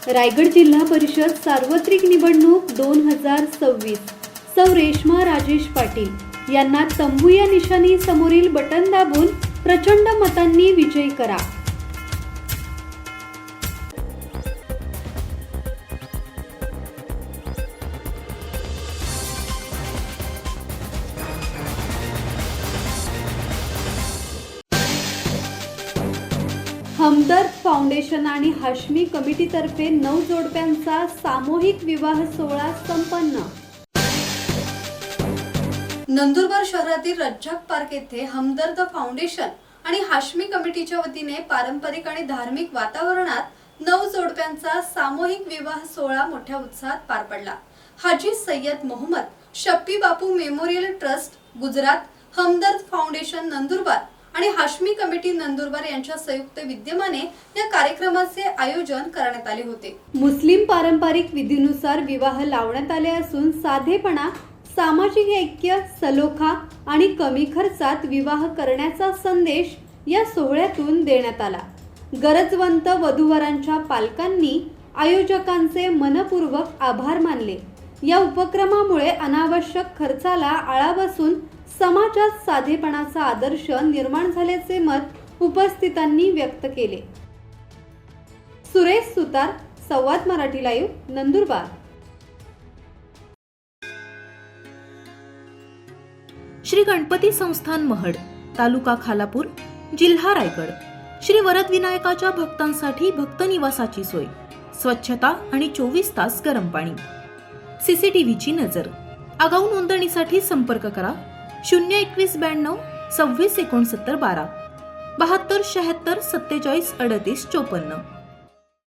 रायगड जिल्हा परिषद सार्वत्रिक निवडणूक 2026 सौ रेश्मा राजेश पाटील यांना तंबू या निशाणी समोरील बटन दाबून प्रचंड मतांनी विजयी करा। हमदर्द फाउंडेशन आणि हाशमी कमिटीतर्फे 9 जोडप्यांचा सामूहिक विवाह सोहळा संपन्न। नंदुरबार शहरातील रज्जाक पार्क येथे हमदर्द फाउंडेशन आणि हाशमी कमिटीच्या वतीने पारंपरिक आणि धार्मिक वातावरणात 9 जोडप्यांचा सामूहिक विवाह सोहळा मोठ्या उत्साहात पार पडला। हाजी सय्यद मोहम्मद शप्पी बापू मेमोरियल ट्रस्ट गुजरात, हमदर्द फाउंडेशन नंदुरबार आणि हाशमी कमिटी नंदुरबार यांच्या संयुक्त विद्यमाने या कार्यक्रमाचे आयोजन करण्यात आले होते। मुस्लिम पारंपरिक विधीनुसार विवाह लावण्यात आले असून साधेपणा, सामाजिक ऐक्य, सलोखा आणि कमी खर्चात विवाह करण्याचा संदेश या सोहळ्यातून देण्यात आला। गरजवंत वधूवरांच्या पालकांनी आयोजकांचे मनपूर्वक आभार मानले। या उपक्रमामुळे अनावश्यक खर्चाला आळा बसून समाजात साधेपणाचा आदर्श निर्माण झाल्याचे मत उपस्थितांनी व्यक्त केले। सुरेश सुतार, संवाद मराठी लाईव्ह, नंदुरबार। श्री गणपती संस्थान महड, तालुका खालापूर, जिल्हा रायगड। श्री वरद विनायकाच्या भक्तांसाठी भक्त निवासाची सोय, स्वच्छता आणि 24 तास गरम पाणी, सीसीटीव्हीची नजर। आगाऊ नोंदणीसाठी संपर्क करा 02192 26 69 12 72 76 47 38 54।